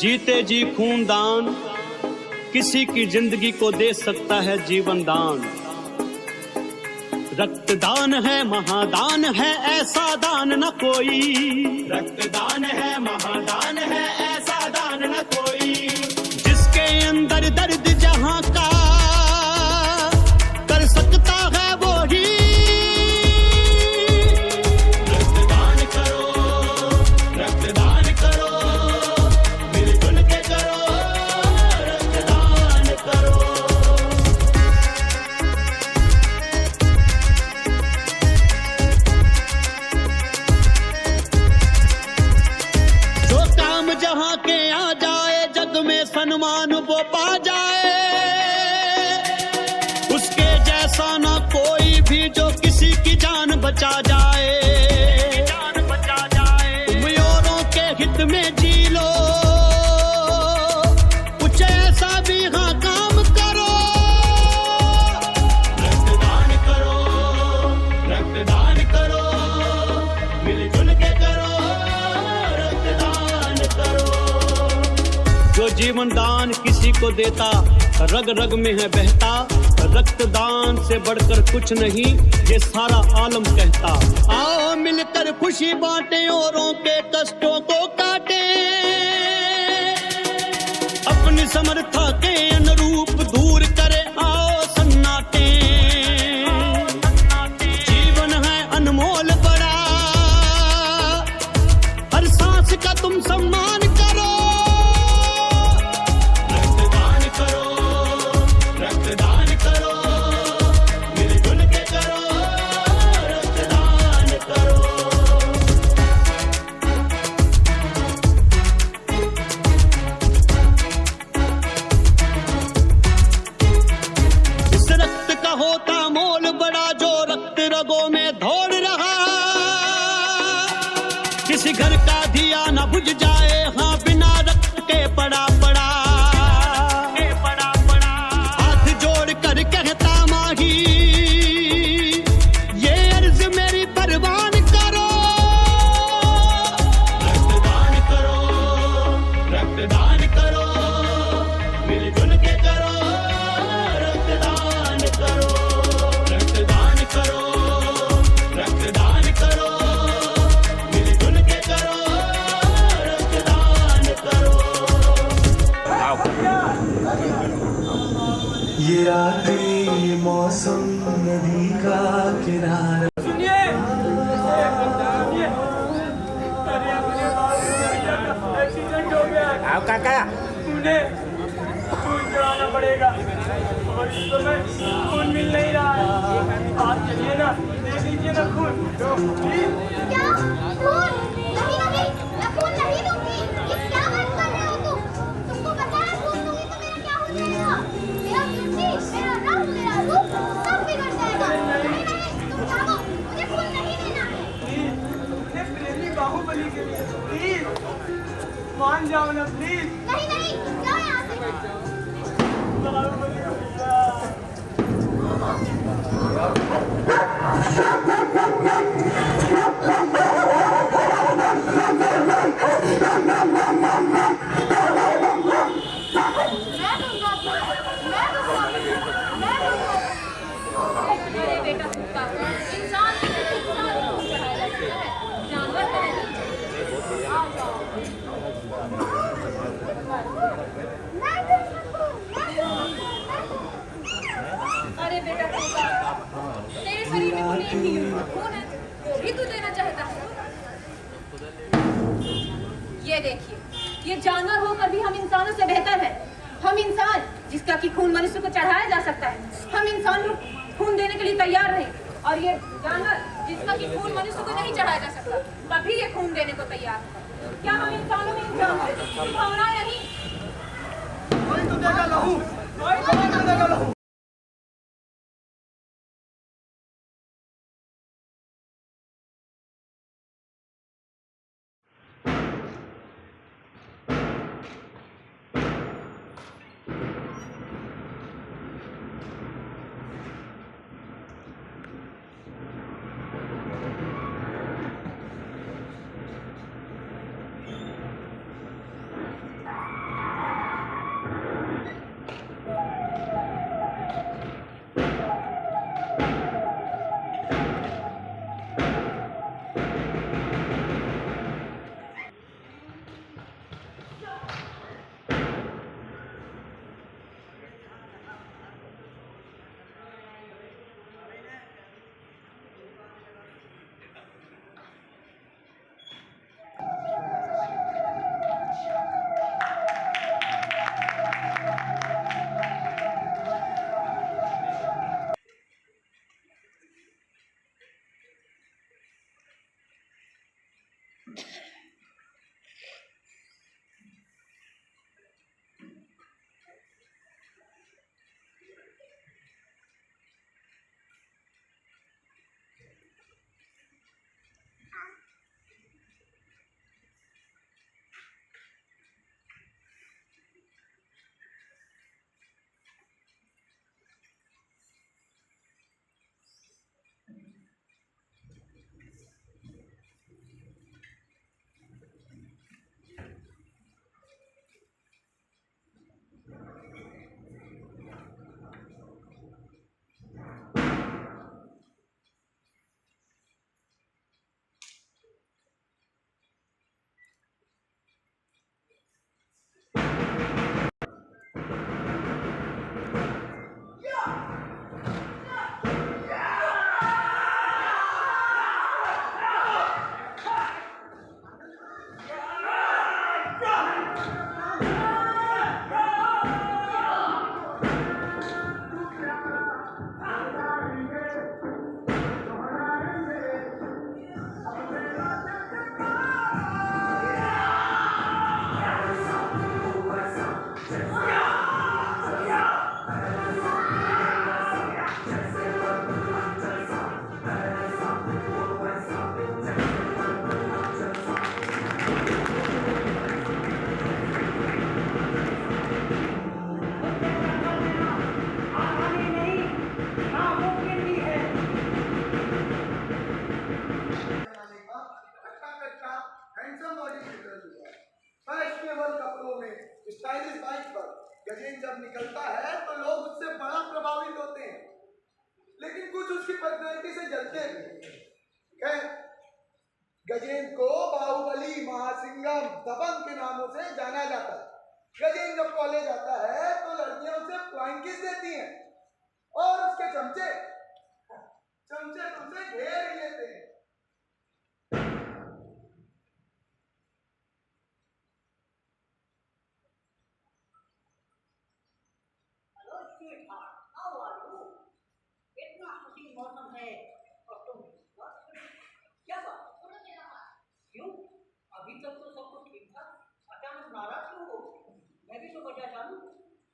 जीते जी खूनदान किसी की जिंदगी को दे सकता है जीवन दान। रक्तदान है महादान है, ऐसा दान न कोई। रक्तदान है महादान है, ऐसा दान न कोई। जिसके अंदर दर्द जहां का कर सकता है वो ही। रक्तदान करो, रक्तदान करो, मिलजुल के करो, रक्तदान करो। जो काम जहां के आ जाए, जग में सम्मान वो पा जाए। उसके जैसा ना कोई भी जो किसी की जान बचा जाए। तुम औरों के हित में जी लो, कुछ ऐसा भी हाँ काम करो। रक्तदान करो, रक्तदान करो, मिलजुल के करो, रक्तदान करो। जो जीवन दान किसी को देता, रग रग में है बहता। रक्तदान से बढ़कर कुछ नहीं, ये सारा आलम कहता। आओ मिलकर खुशी बांटे, औरों के कष्टों को काटे। अपनी समर्था के अनुरूप दूर करे आओ सन्नाटे। जीवन है अनमोल बड़ा, हर सांस का तुम सम्मान करो। रक्तदान करो, रक्तदान करो, मिलजुल के करो, रक्तदान करो। इस रक्त का होता मोल बड़ा, जो रक्त रगों में दौड़ रहा। किसी घर का दिया न बुझ जाए, हाँ बिना रक्त के पड़ा पड़ा। हाथ जोड़ कर कहता माही, ये अर्ज मेरी परवान करो। रक्तदान करो, रक्तदान करो, मिलजुल के करो, रक्तदान करो। रक्तदान करो, रक्तदान करो, मिलजुल के करो, रक्तदान करो। ये आखिरी मौसम नदी का किनारा। एक्सीडेंट हो गया है। काका उन्हें खून कराना पड़ेगा और इस समय खून मिल नहीं रहा है। आप चलिए ना, दे दीजिए ना खून प्लीज। क्या खून? नहीं नहीं, मैं खून नहीं दूंगी। ये क्या बात कर रहे हो तुम? तुमको पता है खून दूंगी तो मेरा क्या हो जाएगा? मेरा ब्यूटी, मेरा रंग, मेरा रूप सब बिगड़ जाएगा। नहीं नहीं, तुम जाओ, मुझे खून नहीं देना है। प्लीज, अपने प्रेमी बाहुबली के लिए प्लीज मान जाओ ना प्लीज। नहीं नहीं, जाओ यहाँ से। बाहुबली भैया। अरे बेटा कुत्ता, इंसान की तरह इंसान को चढ़ाया जा सकता है, जानवर तो नहीं। आ जाओ। अरे बेटा कुत्ता, तेरे शरीर में खून नहीं है, खून है वो भी तू देना चाहता है। ये देखिए, ये जानवर होकर भी हम इंसानों से बेहतर है। हम इंसान जिसका कि खून मनुष्य को चढ़ाया जा सकता है, हम इंसान लोग खून देने के लिए तैयार नहीं। और ये जानवर जिसका कि खून मनुष्य को नहीं चढ़ाया जा सकता, तभी ये खून देने को तैयार है। क्या हम इंसानों में इंसान हैं? भावनाएं नहीं। कोई तो देगा लहू, कोई तो देगा लहू। हैंडसम बॉडी बिल्डर हुआ। फैशनेबल कपड़ों में स्टाइलिश बाइक पर गजेंद्र जब निकलता है तो लोग उससे बड़ा प्रभावित होते हैं, लेकिन कुछ उसकी पर्सनैलिटी से जलते हैं। गजेंद्र को बाहुबली, महासिंगम, दबंग के नामों से जाना जाता है। गजेंद्र जब कॉलेज आता है तो लड़कियां उसे फ्लाइंग किस देती हैं और उसके चमचे उसे घेर लेते हैं। इतना खुशी मौसम है और तुम क्या बात? क्यों? अभी तक तो सब कुछ ठीक था, अचानक नाराज क्यों हो? मैं भी तो वजह जानूं,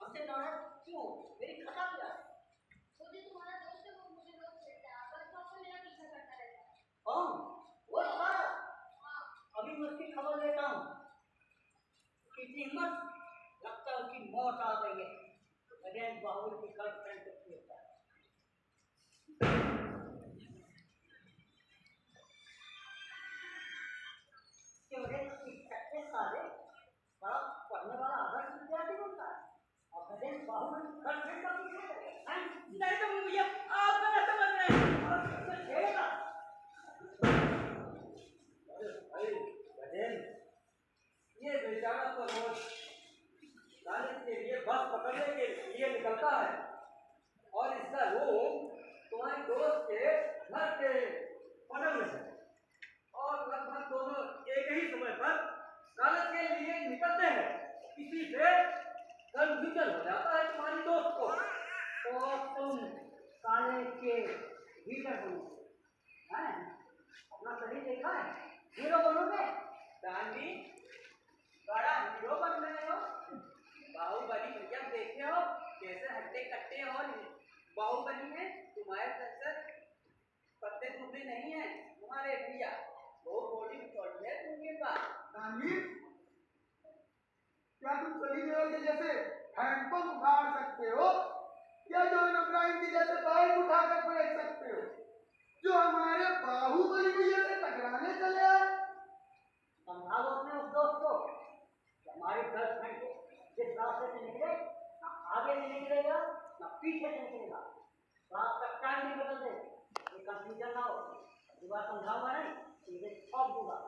हमसे नाराज क्यों? मेरी खता क्या है? वो जो तुम्हारा दोस्त है वो मुझे रोज छेड़ता है, बस सबको मेरा पीछा करता रहता है। कौन? वो सारा? हाँ। अभी मैं उसकी खबर लेता हूँ। कितनी हिम्मत! लगता है उसकी मौत आ गई है। गजेंद्र बाहुबली की गर्लफ्रेंड को छेड़ता है। सारे बड़ा पढ़ने वाला आदर्श विद्यार्थी बनता है और गजेंद्र बाहुबली गर्लफ्रेंड का पीछा करेगा। नहीं तो भैया आप गलत समझ रहे हैं और उससे छेड़ेगा। अरे गजेंद्र, ये बेचारा तो रोज कॉलेज के लिए बस पकड़ने के लिए निकलता है और इसका रूम तुम्हारे दोस्त के घर के बगल में है और लगभग दोनों एक ही समय पर कॉलेज के लिए निकलते हैं। इसी से कंफ्यूजन हो जाता है तुम्हारी दोस्त को। तो तुम कॉलेज के लीडर बनोगे, हैं? अपना शरीर देखा है, हीरो बनोगे। गांधी बड़ा हीरो बन रहे हो। बाहुबली भैया देखे हो कैसे हट्टे कट्टे और बाहुबली में तुम्हारे जैसे पत्ते टूटे नहीं है तुम्हारे भैया, वो बॉडी है तुमके पास। गांधी, क्या तुम सनी देओल के जैसे हैंडपंप उखाड़ सकते हो या जॉन अब्राहम के जैसे बाइक उठाकर फेंक सकते हो जो हमारे बाहुबली भैया से टकराने चले आए? समझाओ अपने उस दोस्त को, हमारी गर्लफ्रेंड को जिस रास्ते से निकले ना आगे से निकलेगा ना पीछे से निकलेगा। रास्ता टाइम नहीं बदल दे, ये कंफ्यूजन ना हो। अगली बार समझाऊंगा नहीं, सीधे छोड़ दूंगा।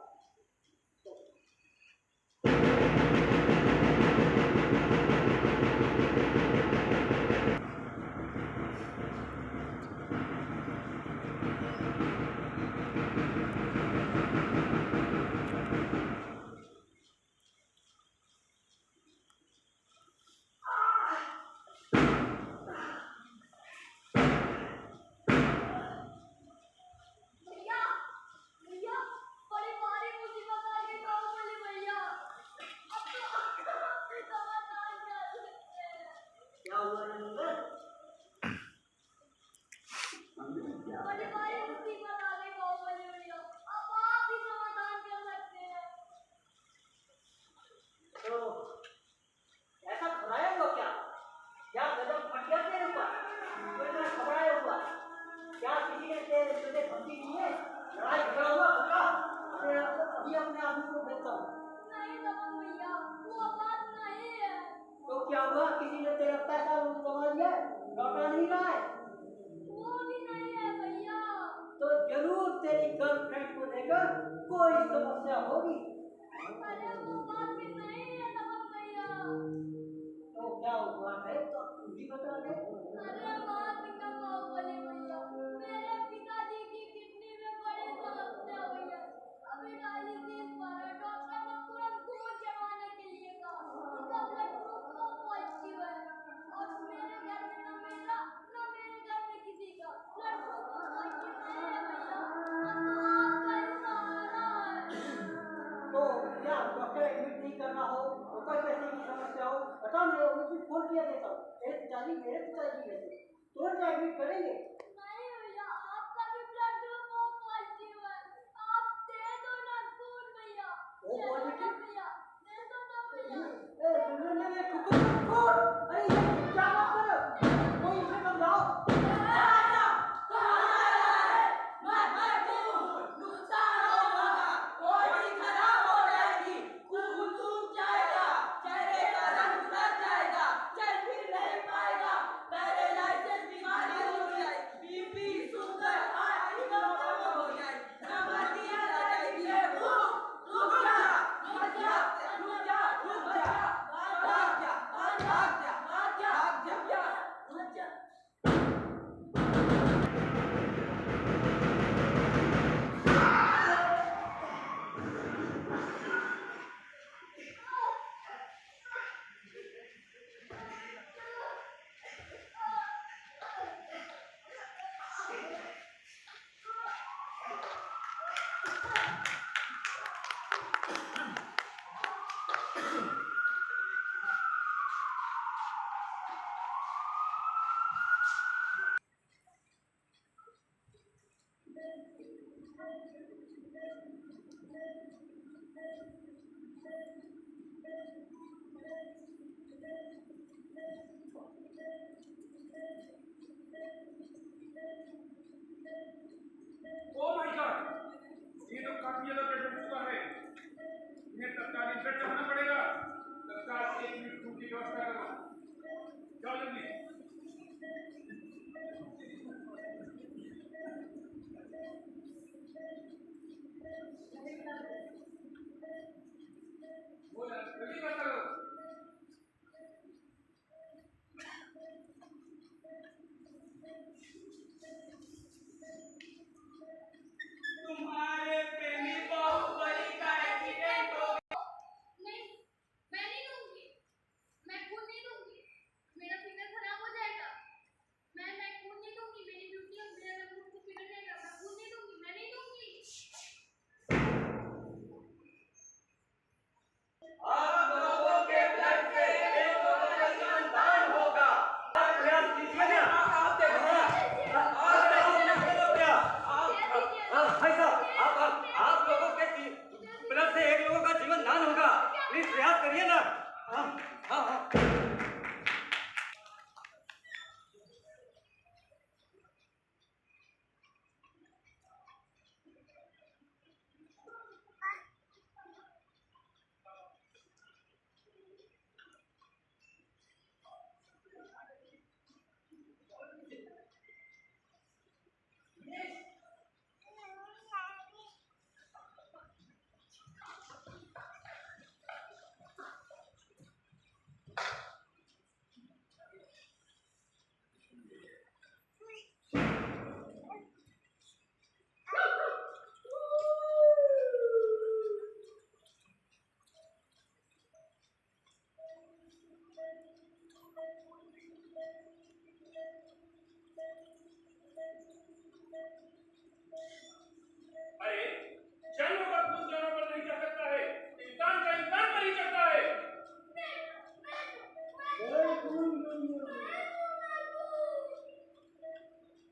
नुकसान होगा, कोई खराब हो बताइए ना। हाँ हाँ हाँ। अरे जानवर का खून जानवर पर नहीं चढ़ सकता है, इंसान का इंसान पर ही चढ़ता है।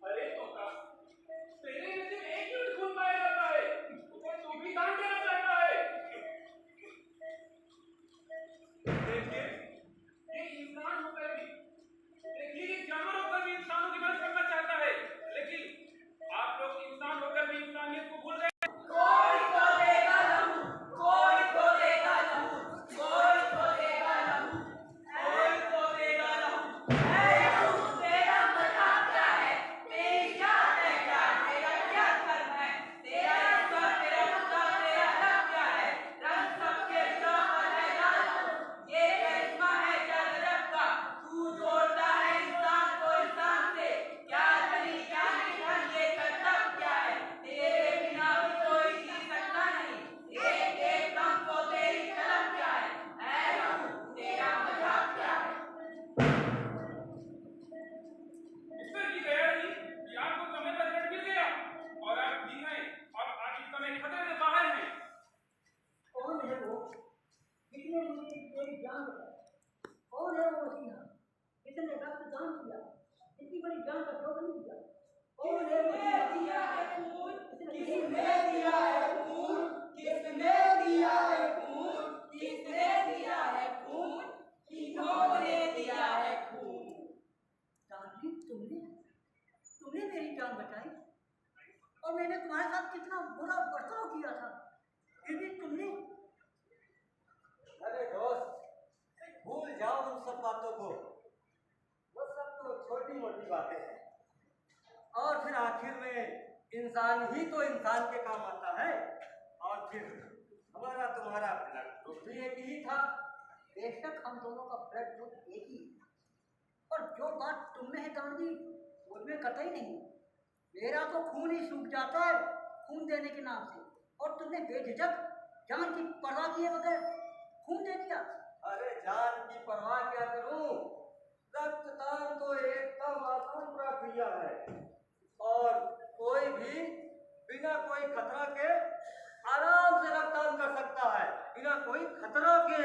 अरे तोता, तेरे में सिर्फ एक यूनिट खून पाया जाता है, उसे तू भी दान देना चाहता है। देखिए, ये इंसान होकर भी, देखिए ये जानवर होकर भी इंसानों की मदद करना चाहता है, लेकिन आप लोग इंसान होकर भी इंसानियत को भूल गए। कोई तो देगा लहू, कोई तो देगा लहू, कोई तो देगा लहू, कोई तो देगा लहू। ऐ लहू तेरा मजाक क्या है, तेरी जात है क्या, तेरा क्या कर्म है, तेरा इसका तेरा खुदा तेरा रब क्या है, रब सबके पर है लाल। ये करिश्मा है क्या गजब का, तू जोड़ता है इंसान को इंसान से, क्या धनी क्या निधन ये करतब क्या है, तेरे बिना भी कोई जी सकता नहीं, एक एक दम को तेरी कलम क्या है, ऐ लहू तेरा मजाक क्या है। ईश्वर की दया रही कि आपको समय पर ऋण मिल गया और आप भी हैं और आज इस समय खतरे से बाहर हैं। कौन है वो जिसने मुझे मेरी जान बचाई? कौन है वो मसीहा जिसने रक्तदान किया, इतनी बड़ी जान का जोखिम दिया? कौन है किसने दिया है खून, किसने दिया है खून, किसने दिया है खून, किसने दिया है खून, किन्होंने दिया है खून। जानवी, तुमने मेरी जान बचाई और मैंने तुम्हारे साथ कितना बुरा बर्ताव किया था, फिर भी तुमने। अरे दोस्त, भूल जाओ उन सब बातों को, वो सब तो छोटी मोटी बातें हैं, और फिर आखिर में इंसान ही तो इंसान के काम आता है, और फिर हमारा तुम्हारा ब्लड ग्रुप भी एक ही था। बेशक हम दोनों का ब्लड ग्रुप एक ही है, और जो बात तुमने है जानवी मुझमें कतई नहीं। मेरा तो खून ही सूख जाता है खून देने के नाम से, और तुमने बेझिझक जान की परवाह किए बगैर खून दे दिया। अरे जान की परवाह क्या करूं, रक्तदान तो एकदम आसान प्रक्रिया है, और कोई भी बिना कोई खतरा के आराम से रक्तदान कर सकता है, बिना कोई खतरा के।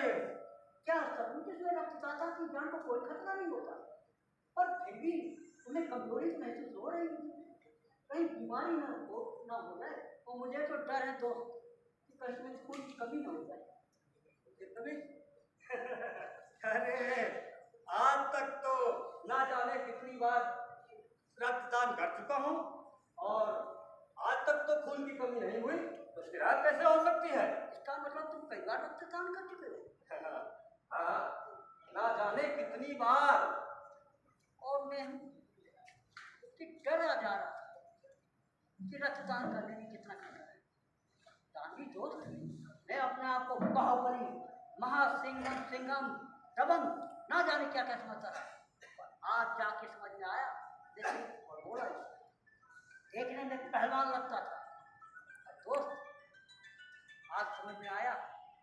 क्या सभी जिसमें रक्तदाता की जान को कोई खतरा नहीं होता, पर फिर भी तुम्हें कमजोरी महसूस हो रही है, कहीं बीमारी ना हो जाए, और मुझे तो डर है दोस्त कि कहीं तुम्हें खून की कमी ना हो जाए। कभी अरे आज तक तो ना जाने कितनी बार रक्तदान कर चुका हूँ, और आज तक तो खून की कमी नहीं हुई, तो फिर आज कैसे हो सकती है? इसका मतलब तुम कई बार रक्तदान कर चुके हो। हाँ, ना जाने कितनी बार। और मैं कि डरा जा रहा था कि रक्तदान करने में कितना खतरा है। जानवी दोस्त, मैं अपने आप को बाहुबली, सिंघम, दबंग ना जाने क्या क्या समझता था, पर आज जाके समझ में आया। देखिए और बोला, देखने में पहलवान लगता था, दोस्त आज समझ में आया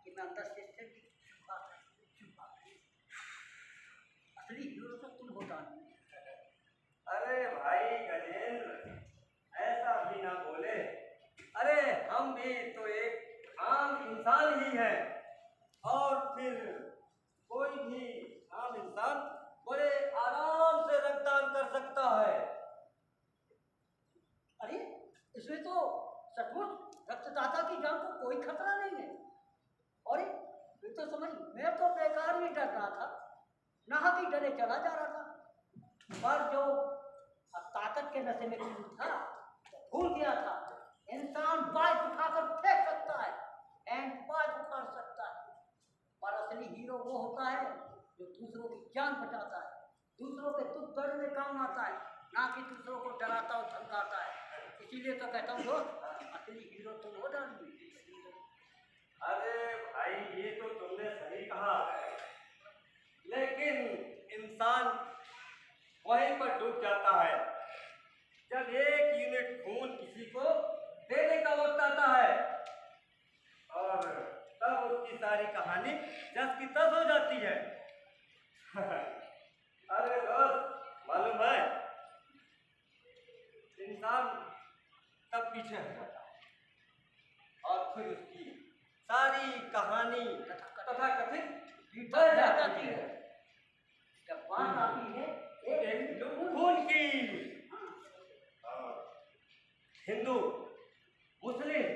कि मैं अंदर से असली हीरो तो तुम हो जानवी। अरे भाई गजेंद्र, ऐसा भी ना बोले। अरे हम भी तो एक आम इंसान ही हैं, और फिर कोई भी आम इंसान बड़े आराम से रक्तदान कर सकता है। अरे इसमें तो सचमुच रक्तदाता की जान को कोई खतरा नहीं है। और ये तो समझ, मैं तो रहा था, नाहक ही डरे चला जा रहा था। पर जो ताकत के नशे में खून था तो भूल गया था इंसान बाइक उठाकर फेंक सकता है, एंड बाइक उखाड़ सकता है, पर असली हीरो वो होता है जो दूसरों की जान बचाता है, दूसरों के दुख दर्द में काम आता है, ना कि दूसरों को डराता और धमकाता है। इसीलिए तो कहता हूँ दोस्त, असली हीरो तुम हो जाओगे। अरे भाई ये तो तुमने सही कहा, लेकिन इंसान वहीं पर डूब जाता है जब 1 यूनिट खून किसी को देने का वक्त आता है, और तब उसकी सारी कहानी जस की तस हो जाती है। अरे दोस्त, मालूम है इंसान तब पीछे हट जाता है और फिर उसकी सारी कहानी तथा कथित बढ़ जाती है। जब बात आती है एक खून की, हिंदू मुस्लिम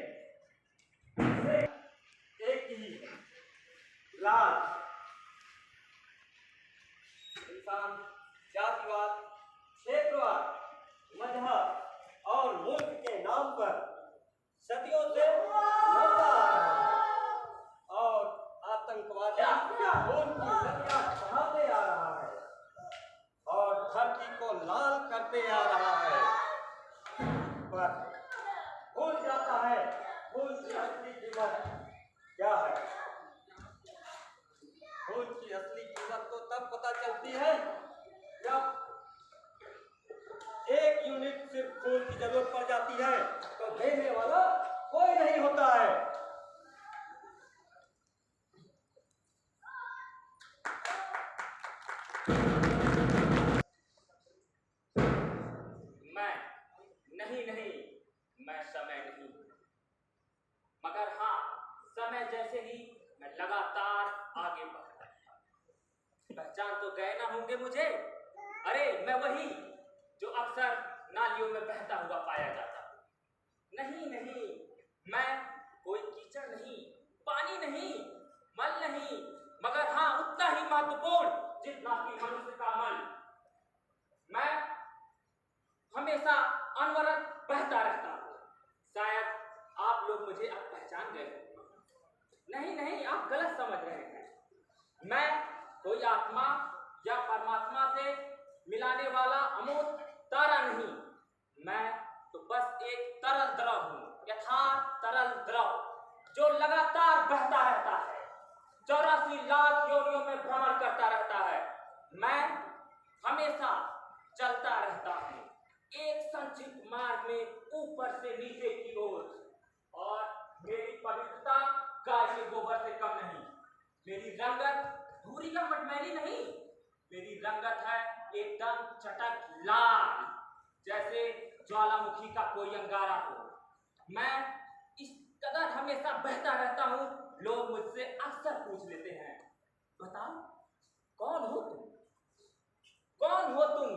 एक ही लाज, इंसान जातिवाद, क्षेत्रवाद, मजहब और मुल्क के नाम पर सदियों से लड़ता आ रहा है और आतंकवादी खून की नदियां बहाते आ रहा है और धरती को लाल करते आ रहा है, पर भूल जाता है खून की असली कीमत क्या है। खून की असली कीमत तो तब पता चलती है जब 1 यूनिट सिर्फ खून की जरूरत पड़ जाती है तो देने वाला कोई नहीं होता है। मैं समय नहीं, मगर हाँ समय जैसे ही मैं लगातार आगे बढ़ रहा था। पहचान तो गए ना होंगे मुझे। अरे मैं वही जो अक्सर नालियों में बहता हुआ पाया जाता। नहीं, मैं कोई कीचड़ नहीं, पानी नहीं, मल नहीं, मगर हाँ उतना ही महत्वपूर्ण जितना कि मनुष्य का मल। मैं हमेशा अनवरत बहता रहता हूँ। शायद आप लोग मुझे अब पहचान गए। नहीं, आप गलत समझ रहे हैं। मैं कोई आत्मा या परमात्मा से मिलाने वाला अमूर्त तारा नहीं। मैं तो बस एक तरल द्रव हूँ, यथार्थ तरल द्रव जो लगातार बहता रहता है, 84 लाख योनियों में भ्रमण करता रहता है। मैं हमेशा चलता रहता हूँ एक संक्षिप्त मार्ग में ऊपर से नीचे की ओर, और मेरी पवित्रता गाय के गोबर से कम नहीं। मेरी रंगत भूरी या मटमैली नहीं, मेरी रंगत है एकदम चटक लाल, जैसे ज्वालामुखी का कोई अंगारा हो। मैं इस कदर हमेशा बहता रहता हूँ, लोग मुझसे अक्सर पूछ लेते हैं, बताओ कौन हो तुम, कौन हो तुम?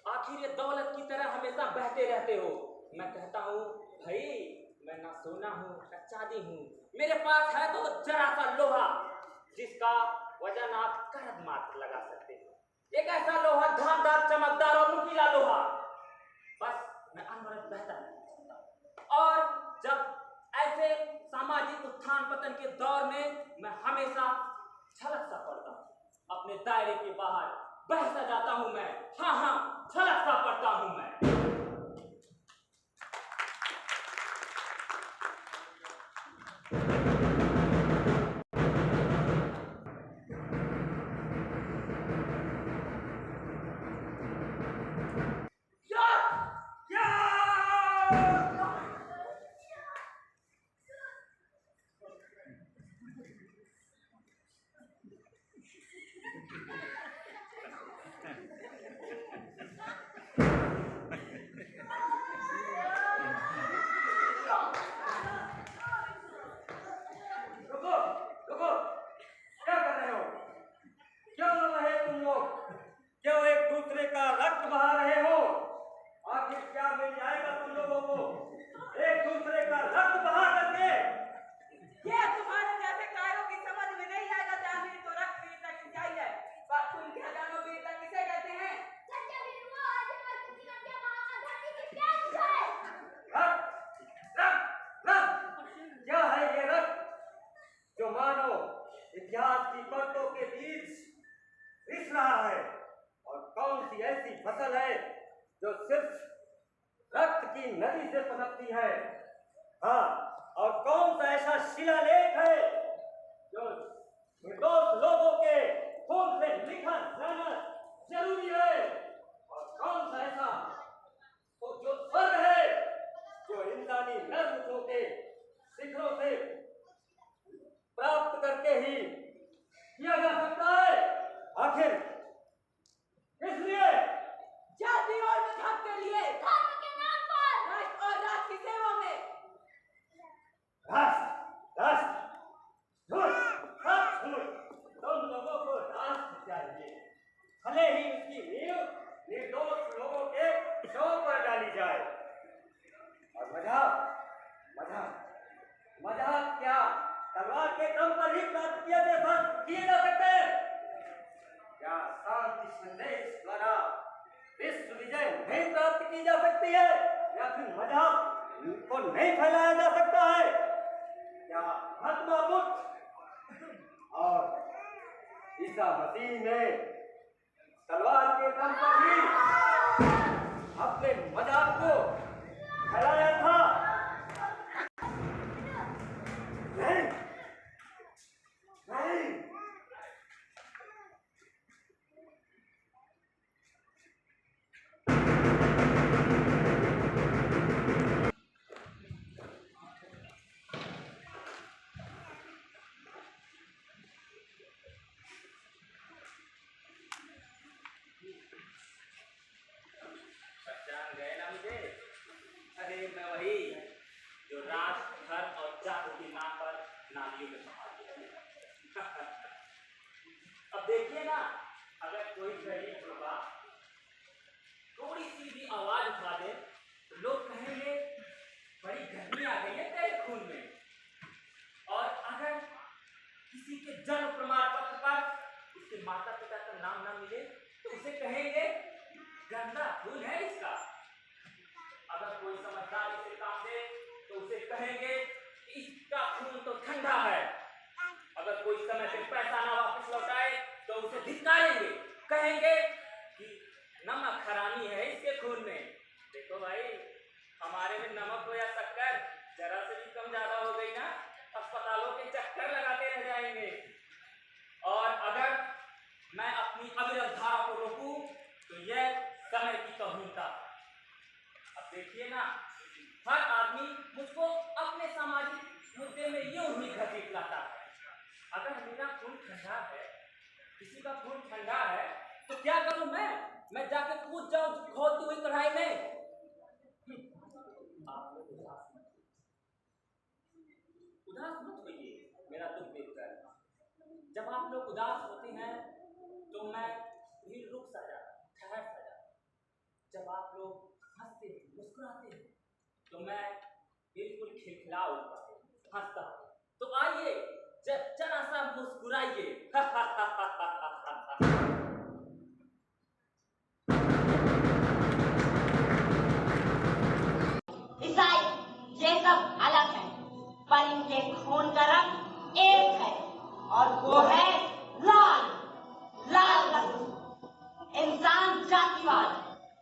आखिर ये दौलत की तरह हमेशा बहते रहते हो। मैं कहता हूँ भाई मैं ना सोना हूँ ना चांदी हूँ, मेरे पास है तो जरा सा लोहा जिसका वजन आप करद मात्र लगा सकते हो। एक ऐसा लोहा, धारदार, चमकदार और नुकीला लोहा। बस मैं अनवरत बहता रहता, और जब ऐसे सामाजिक उत्थान पतन के दौर में मैं हमेशा छलक सा पड़ता हूँ, अपने दायरे के बाहर बह सा जाता हूँ मैं। हाँ, छलक सा पड़ता हूँ मैं। रिस रहा है, और कौन सी ऐसी फसल है जो सिर्फ रक्त की नदी से पनपती है। हाँ, और कौन सा ऐसा शिलालेख है जो निर्दोष लोगों के खून से लिखा जाना जरूरी है, और कौन सा ऐसा तो जो स्वर्ग है जो इंसानी नर्म के शिखरों से प्राप्त करके ही किया जा सकता है। आखिर इसलिए जाति और मजहब के लिए, धर्म के नाम पर, राष्ट्र और राष्ट्र की सेवा में, तुम लोगों को राष्ट्र चाहिए, भले ही उसकी नींव निर्दोष लोगों के शव पर डाली जाए। और मजहब क्या तलवार के दम पर ही प्राप्त किए जा सकते हैं? क्या शांति संदेश द्वारा विश्व विजय नहीं प्राप्त की जा सकती है? या फिर मजहब को नहीं फैलाया जा सकता है? क्या महात्मा बुद्ध और ईसा मसीह ने तलवार के दम पर ही अपने मजहब को फैलाया था? नहीं। पहचान गए ना मुझे? अरे मैं वही जो राष्ट्र, धर्म और जाति के नाम पर नालियों में समा दिया। अब देखिए ना, अगर कोई गरीब होगा थोड़ी सी भी आवाज उठा दे तो लोग कहेंगे बड़ी गर्मी आ गई है तेरे खून में। और अगर किसी के जन्म प्रमाण पत्र पर उसके माता पिता का नाम ना मिले तो उसे कहेंगे गंदा खून है इसका। अगर कोई समझदार इसे काम दे तो उसे कहेंगे इसका खून तो ठंडा है। अगर कोई समय से पैसा ना वापस लौटाए तो उसे धिक्कारेंगे, कहेंगे कि नमक हरामी है इसके खून में। देखो भाई, हमारे में नमक हो या शक्कर जरा से भी कम ज्यादा हो गई ना, अस्पतालों के चक्कर लगाते रह जाएंगे। और अगर मैं अपनी अविरल धारा को रोकूं तो यह समय की तौहीनता। अब देखिए ना, हर आदमी मुझको अपने सामाजिक मुद्दे में यूं ही घसीट लाता है। अगर मेरा खून ठंडा है, किसी का खून ठंडा है, तो क्या करूं मैं जाके कूद जाऊं खोलती हुई कढ़ाई में? आप लोग उदास मत होइए मेरा दुख देखकर। जब आप लोग उदास होते हैं तो मैं भी रुक सा जाता, ठहर सा जाता। जब आप लोग हंसते हैं, मुस्कुराते हैं तो मैं बिल्कुल खिलखिला उठता, हंसता। तो आइए जरा सा मुस्कुराइए। ईसाई ये सब अलग है, पर इनके खून का रंग एक है, और वो है लाल रंग। इंसान जातिवाद,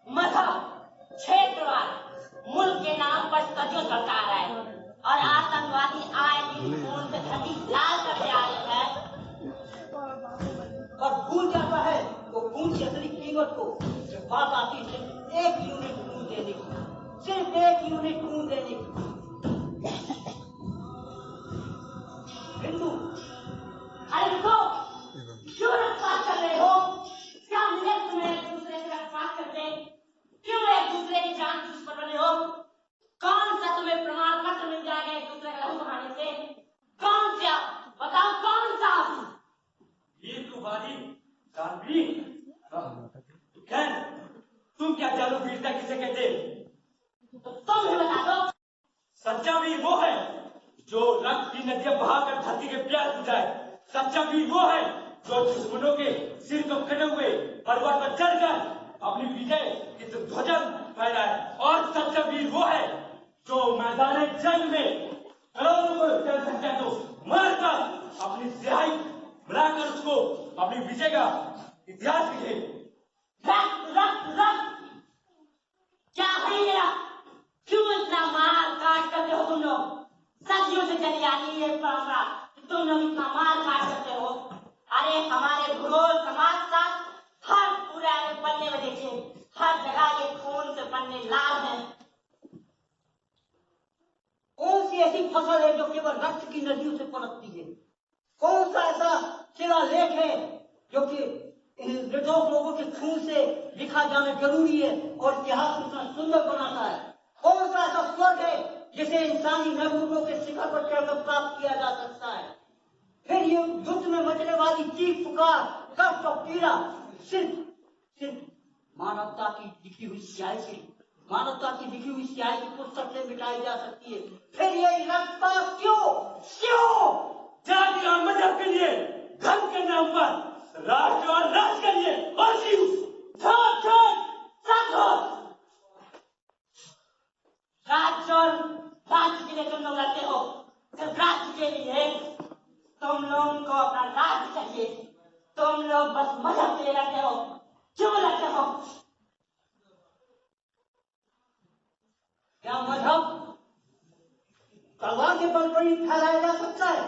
मजहब, क्षेत्रवाद, मुल्क के नाम पर सदियों सरकार है, और आतंकवादी आए दिन खून से धरती लाल करते आ रहे हैं। और भूल जाता है वो खून की असली कीमत को। जब बात आती है एक यूनिट खून देने की, सिर्फ एक यूनिट खून देने की। हिंदू, अरे रुको, क्यों रखवाद कर रहे हो? क्या मिले तुम्हें एक दूसरे से रखवाद करते? क्यों एक दूसरे की जान दुश्मन बने हो? कौन सा तुम्हें प्रमाण पत्र मिल जाएगा एक दूसरे का लहू बहाने से? कौन सा? बताओ कौन सा? वीर कुमारी जानवी, खैर तुम क्या जानो वीरता किसे कहते? तो तुम ही बता दो। सच्चा वीर वो है जो रक्त की नदियां बहाकर धरती के प्यास बुझाए। सच्चा वीर वो है जो दुश्मनों के सिर को कटे हुए पर्वत पर चढ़कर अपनी विजय की ध्वजा फहराए। और सच्चा वीर वो है जो मैदान जंग में करोड़ों को जनसंख्या को मारकर अपनी सिहाई बनाकर उसको अपनी विजय का इतिहास लिखे। रक्त रक्त रक्त क्या है ये रक्त? क्यों इतना मार काट करते हो तुम लोग? सदियों से चली आ रही है परंपरा, तुम लोग इतना मार काट करते हो। अरे हमारे भूगोल समाज का हर पुराने पन्ने में देखिए, हर जगह ये खून से पन्ने लाल हैं। कौन सी ऐसी फसल है जो केवल रक्त की नदियों से पनपती है? कौन सा ऐसा शिलालेख है जो कि निर्दोष लोगों के खून से लिखा जाना जरूरी है और इतिहास को इतना सुंदर बनाता है? कौन सा ऐसा स्वर्ग है जिसे इंसानी महबूबों के शिखर पर चढ़कर प्राप्त किया जा सकता है? फिर ये युद्ध में मचने वाली चीख पुकार, कष्ट और पीड़ा सिर्फ मानवता की लिखी हुई स्याही से, मानवता की लिखी हुई स्याही की पुस्तक से मिटाई जा सकती है। फिर ये रक्तपात क्यों? जाति और मजहब के लिए, धर्म के नाम पर राष्ट्र और राष्ट्र के लिए और जीव। राज्य और राज्य के लिए तुम लोग लड़ते हो, सिर्फ राज्य के लिए। तुम लोगों को अपना राज्य चाहिए, तुम लोग बस मजहब के लिए लड़ते हो। क्यों लड़ते हो? क्या मजहब तलवार के बल पर ही फैलाया जा सकता है?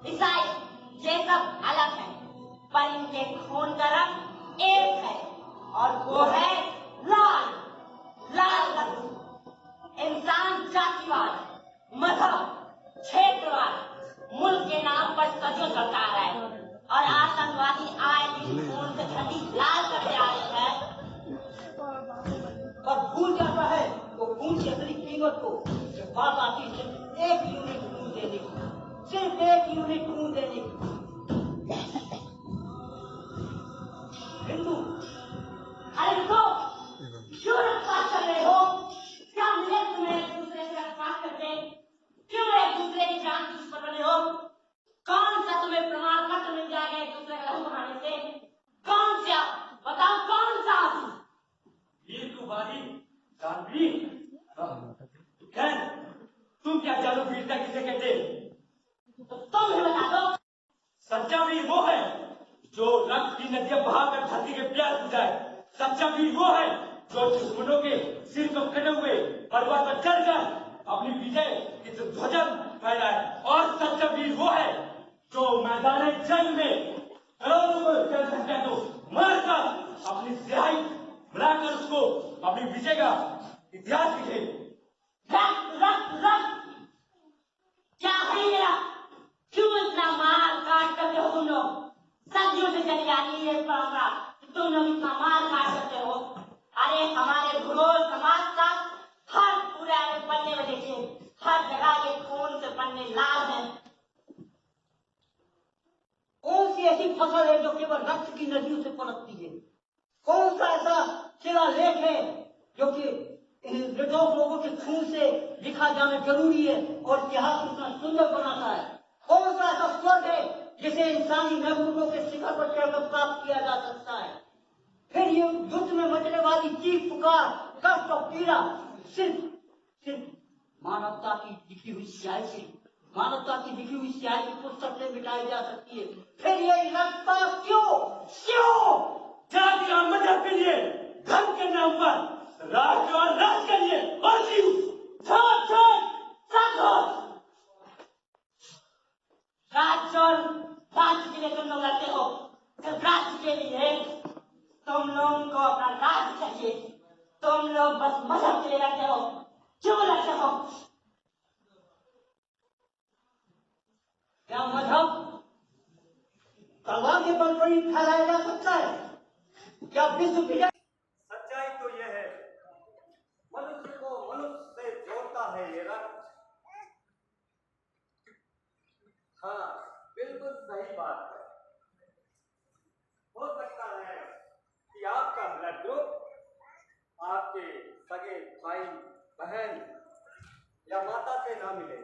ईसाई ये सब अलग है, पर इनके खून का रंग एक है और वो है लाल रंग। इंसान जातिवाद, मजहब, क्षेत्रवाद मुल्क के नाम पर सदियों चलता आ रहा है और आतंकवादी आए दिन खून से झंडी लाल करते आ रहे हैं। पर भूल जाता है वो खून की असली कीमत को। बात आती सिर्फ एक यूनिट खून देने की, सिर्फ एक यूनिट खून देने की। हिंदू अरे रुको, क्यों रक्तपात कर रहे हो? क्या मिले तुम्हें एक दूसरे से रक्तपात करते? क्यों एक दूसरे की जान दुश्मन बने हो? कौन सा तुम्हें प्रमाण पत्र मिल जाएगा एक दूसरे का लहू बहाने से? कौन सा? बताओ कौन सा? वीर कुमारी जानवी, तुम क्या जानो वीरता किसे कहते? तो तुम ही बता दो। सच्चा वीर वो है जो रक्त की नदियां बहाकर धरती के प्यास बुझाए। सच्चा वीर वो है जो दुश्मनों के सिर को कटे हुए पर्वत पर चढ़कर अपनी विजय की ध्वजा फहराए। और सच्चा वीर वो है जो मैदान जंग में करोड़ों को जनसंख्या को मारकर अपनी सिहाई बनाकर उसको अपनी विजय का इतिहास लिखे। रक्त रक्त रक्त क्या है ये रक्त? क्यों इतना मार काट करते हो तुम लोग? सदियों से चली आ रही है परंपरा, तुम लोग इतना मार काट करते हो। अरे हमारे भूगोल समाज का हर पुराने पन्ने में देखिए, हर जगह ये खून से पन्ने लाल हैं। कौन सी ऐसी फसल है जो केवल रक्त की नदियों से पनपती है? कौन सा ऐसा शिलालेख है जो कि निर्दोष लोगों के खून से लिखा जाना जरूरी है और इतिहास को इतना सुंदर बनाता है? कौन सा ऐसा स्वर्ग है जिसे इंसानी महबूबों के शिखर पर चढ़कर प्राप्त किया जा सकता है? फिर ये युद्ध में मचने वाली चीख पुकार, कष्ट और पीड़ा सिर्फ मानवता की लिखी हुई स्याही से, मानवता की लिखी हुई स्याही की पुस्तक से मिटाई जा सकती है। फिर ये रक्तपात क्यों? जाति और मजहब के लिए, धर्म के नाम पर राष्ट्र और राष्ट्र के लिए और जीव। राज्य और राज्य के लिए तुम लोग लड़ते हो, सिर्फ राज्य के लिए। तुम लोगों को अपना राज्य चाहिए, तुम लोग बस मजहब के लिए लड़ते हो। क्यों लड़ते हो? क्या मजहब तलवार के बल पर ही फैलाया जा सकता है? क्या विश्व विजय? सच्चाई तो यह है, मनुष्य को मनुष्य से जोड़ता है ये रक्त। हाँ, बिल्कुल सही बात है। हो सकता है कि आपका ब्लड ग्रुप आपके सगे भाई बहन या माता से ना मिले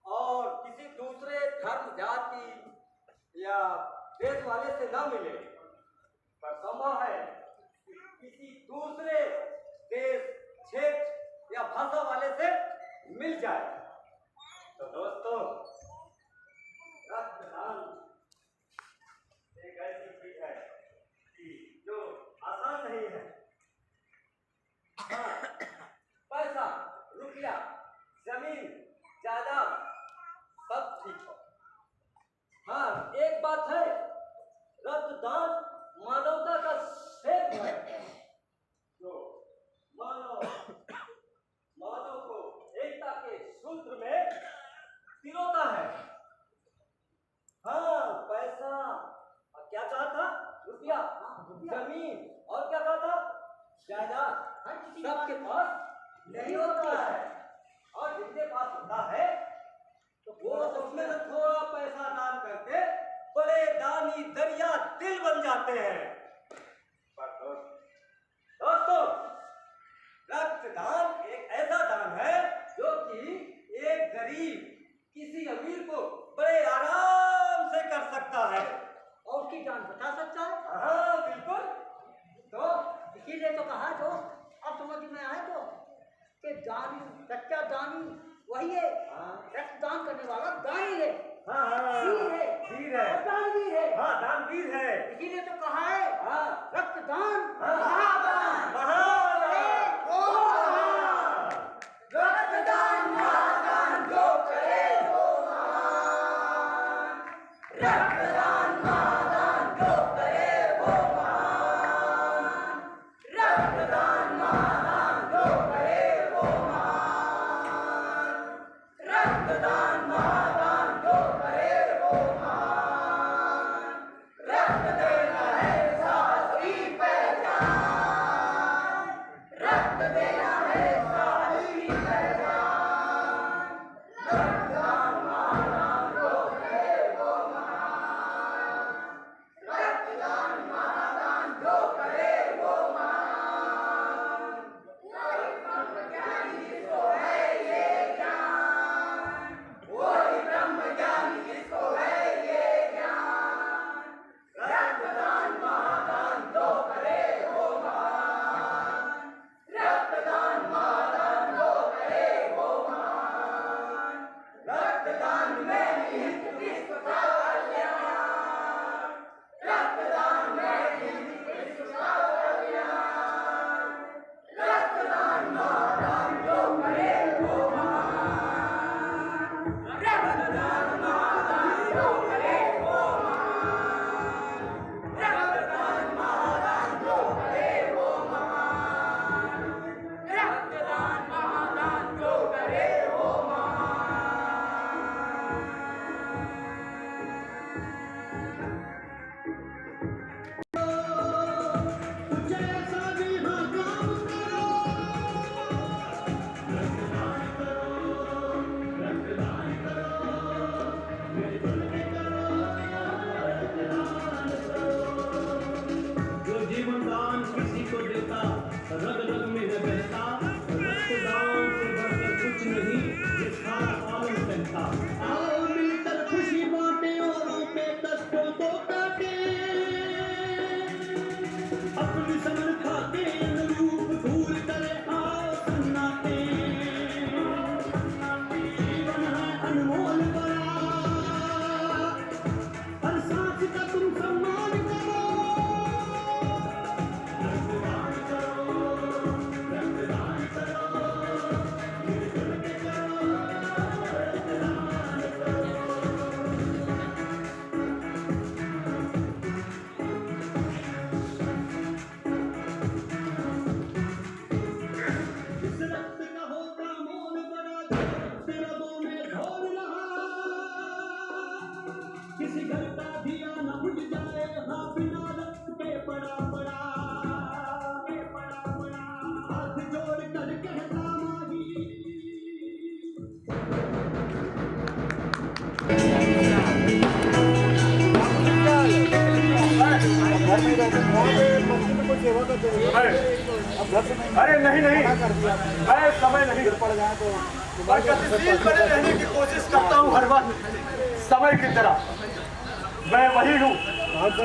और किसी दूसरे धर्म जाति या देश वाले से ना मिले, पर संभव है कि किसी दूसरे देश, क्षेत्र या भाषा वाले से मिल जाए। तो दोस्तों, रक्तदान एक ठीक है। हाँ, एक बात है, रक्तदान मानवता का सेव है, जो मानव को एकता के सूत्र में पिरोता है। हाँ, पैसा, और क्या कहा था? रुपया, जमीन, और क्या कहा था? जायदाद, सबके पास नहीं होता है, और जिनके पास होता है तो वो उसमें से थोड़ा पैसा दान करके बड़े दानी दरिया दिल बन जाते हैं। पर दोस्तों, रक्तदान एक ऐसा दान है जो कि एक गरीब किसी अमीर को बड़े आराम से कर सकता है और उसकी जान बचा सकता है। हाँ बिल्कुल। तो इसीलिए तो कहा जो अब समझ में आए तो कि दानी, सच्चा दानी वही है। रक्तदान करने वाला दानी है। हाँ वीर है, वीर है, दानवीर है। हाँ दानवीर है। इसीलिए तो कहा है रक्तदान महादान, महादान, रक्तदान महादान जो करे वो महान, रक्तदान महादान जो करे वो महान, रक्तदान महादान जो करे वो महान, रक्तदान महादान जो करे वो महान, रक्त देना है साहस की पहचान, रक्त देना है साहस की पहचान, रक्तदान महादान जो करे वो महान, रक्तदान महादान जो करे वो महान, वही ब्रह्म ज्ञानी जिसको है ये ज्ञान, वही ब्रह्म ज्ञानी जिसको है ये ज्ञान, रक्तदान महादान जो करे वो महान, रक्तदान महादान जो करे वो महान, रक्तदान में निहित विश्व का कल्याण, रक्तदान में निहित विश्व का कल्याण, रक्तदान महादान जो करे वो महान, रक्तदान महादान जो करे वो महान, रक्तदान महादान जो करे वो महान, रक्तदान महादान जो करे वो कुछ ऐसा भी हाँ काम करो, रक्तदान करो, रक्तदान करो, मिलजुल के करो, रक्तदान करो। जो जीवन दान किसी को देता रग रग में है बहता, रक्तदान से बढ़कर कुछ नहीं ये सारा आलम कहता। आओ मिलकर खुशी बांटे औरों के कष्टों को काटे, अपनी समर्था के अनुरूप दूर करे आओ सन्नाटे। जीवन है अनमोल बड़ा, हर सांस का तुम सम्मान करो, रक्तदान करो, रक्तदान करो, मिलजुल के करो, रक्तदान करो। इस रक्त का होता मोल बड़ा, रगों में ढोल रहा, किसी घर का दिया न बुझ जाए, हाँ बिना रक्त के पड़ा पड़ा, हाथ जोड़ कर कहता माही। अरे नहीं नहीं, मैं समय नहीं पड़ जाए तो मैं गतिशील बने रहने की कोशिश करता हूँ हर वक्त समय की तरह। मैं वही हूँ,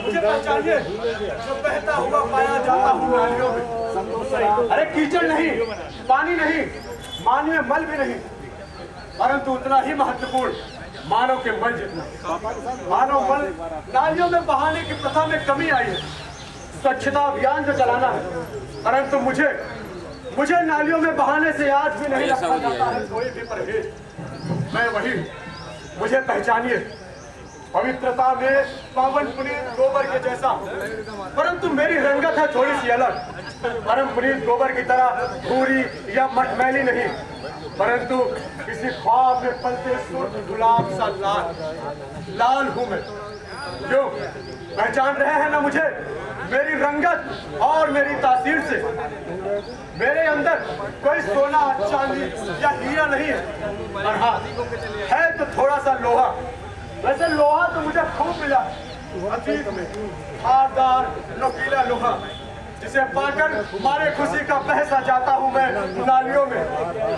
मुझे पहचानिए, जो बहता हुआ पाया जाता हूँ नालियों में। अरे कीचड़ नहीं, पानी नहीं, मानवीय मल भी नहीं, परंतु उतना ही महत्वपूर्ण मानव के मल जितना। मानव मल नालियों में बहाने की प्रथा में कमी आई है, स्वच्छता अभियान जो चलाना है, परंतु मुझे नालियों में बहाने से आज भी नहीं रखा जाता है कोई भी परहेज। मैं वही मुझे पहचानिए। पवित्रता में पावन पुनीत गोबर के जैसा, परंतु मेरी रंगत है थोड़ी सी अलग। परम पुनीत गोबर की तरह भूरी या मटमैली नहीं, परंतु किसी ख्वाब में पलते शुद्ध गुलाब सा लाल हूं मैं। क्यों पहचान रहे हैं ना मुझे? मेरी रंगत और मेरी तासीर से मेरे अंदर कोई सोना, चांदी या हीरा नहीं है, और हाँ है तो थोड़ा सा लोहा। वैसे लोहा तो मुझे खूब मिला अतीत में, धारदार नुकीला लोहा, जिसे पाकर हमारे खुशी का बहसा जाता हूँ मैं नालियों में।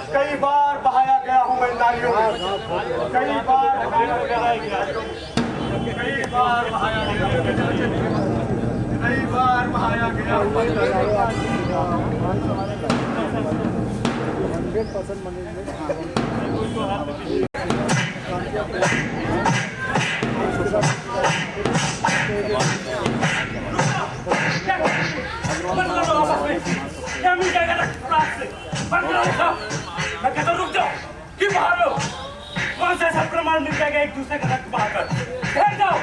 कई बार बहाया गया हूँ मैं नालियों में, कई बार बहाया गया, कई बार बहाया गया, कई बार बहाया गया। क्या मिल जाएगा मैं कहता हूँ रुक जाओ, क्यों बाहर हो? कौन सा ऐसा प्रमाण मिल जाएगा एक दूसरे का रक्त बहाकर? ठहर जाओ।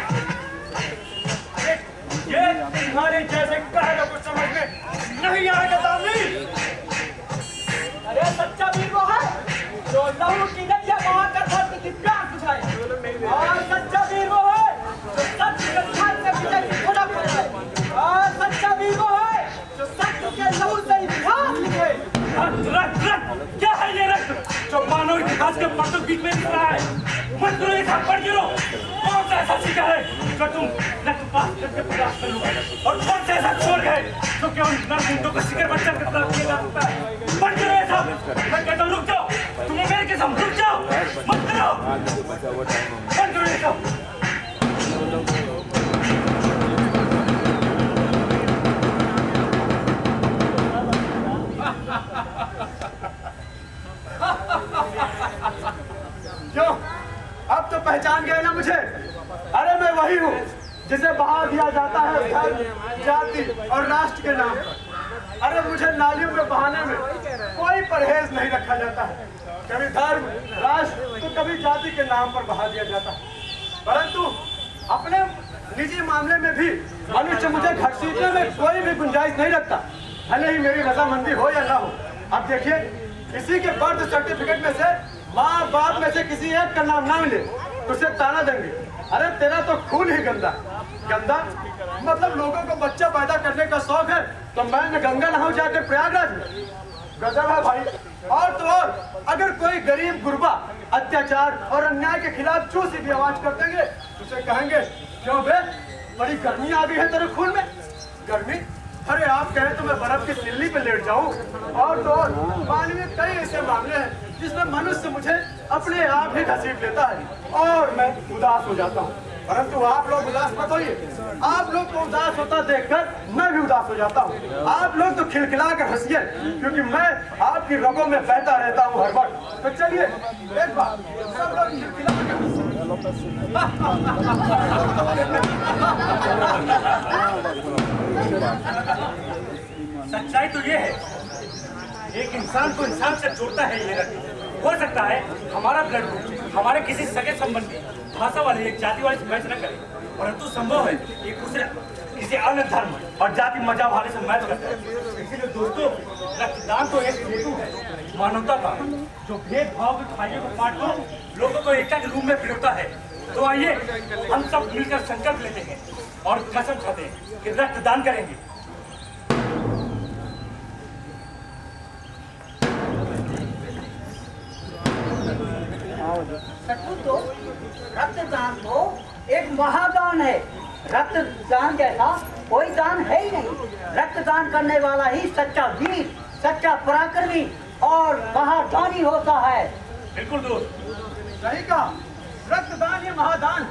ये तुम्हारे जैसे कहलों को समझ में नहीं आएगा दामनी। अरे सच्चा वीर वो है जो लहू की नदियां बहाकर धरती की प्यास बुझाए, और सच्चा वीर वो है जो सत्य के खान से विजय की खुदा फैलाए, और सच्चा वीर वो है जो सत्य के लहू से इतिहास लिखे। रक्त क्या है ये रक्त जो मानव इतिहास के पन्नों बीच में दिख रहा है? मत करो, एक पढ़ गिरो। कौन सा ऐसा शिका है जो तुम रक्तपात करके प्रयास करोगे, और कौन सा ऐसा छोड़ गए जो केवल नरमुंडों को शिकर बच्चा के प्रयास किया जा सकता है? पढ़ गिरो ऐसा। मैं कहता हूँ रुक जाओ, तुम्हें मेरे कसम रुक जाओ, मत करो, पढ़ गिरो ये सब। क्यों अब तो पहचान गए ना मुझे? अरे मैं वही हूँ जिसे बहा दिया जाता है धर्म, जाति और राष्ट्र के नाम पर। अरे मुझे नालियों में बहाने में कोई परहेज नहीं रखा जाता है। कभी धर्म, राष्ट्र तो कभी जाति के नाम पर बहा दिया जाता है, परंतु अपने निजी मामले में भी मनुष्य मुझे घसीटने में कोई भी गुंजाइश नहीं रखता, भले ही मेरी रजामंदी हो या ना हो। अब देखिए, किसी के बर्थ सर्टिफिकेट में से माँ बाप में से किसी एक का नाम ना मिले तो उसे ताना देंगे, अरे तेरा तो खून ही गंदा। गंदा मतलब लोगों को बच्चा पैदा करने का शौक है तो मैं गंगा नहाऊं जाकर प्रयागराज में? गजब है भाई। और तो और अगर कोई गरीब गुरबा अत्याचार और अन्याय के खिलाफ चूसी भी आवाज कर देंगे तो उसे कहेंगे क्यों बे, बड़ी गर्मी आ गई है तेरे खून में? गर्मी? अरे आप कहें तो मैं बर्फ की सिल्ली पे लेट जाऊं। और तो और मानवीय कई ऐसे मामले हैं जिसमें मनुष्य मुझे अपने आप ही घसीट लेता है और मैं उदास हो जाता हूँ, परंतु आप लोग उदास मत होइए। आप लोग को उदास होता देखकर मैं भी उदास हो जाता हूँ। आप लोग तो खिलखिला कर हंसिए, क्योंकि मैं आपकी रगों में बहता रहता हूँ हर वक्त। तो चलिए एक बार सब लोग खिलखिला कर सच्चाई तो ये है, एक इंसान को इंसान से जोड़ता है ये रक्त। हो सकता है हमारा ब्लड ग्रुप हमारे किसी सगे संबंधी, भाषा वाले, एक जाति वाले से मैच न करे, परंतु संभव है एक दूसरे किसी अन्य धर्म और जाति मजा वाले से मैच करता है। इसीलिए दोस्तों, रक्तदान तो एक हेतु है मानवता का, जो भेदभाव की खाइयों को काट कर लोगों को एकता के रूप में पिरोता है। तो आइए हम सब मिलकर संकल्प लेते हैं और कसम खाते हैं कि रक्तदान करेंगे। तो रक्तदान तो एक महादान है। रक्तदान जैसा कोई दान है ही नहीं। रक्तदान करने वाला ही सच्चा वीर, सच्चा पराक्रमी और महादानी होता है। बिल्कुल दोस्त, सही कहा। रक्तदान ही महादान,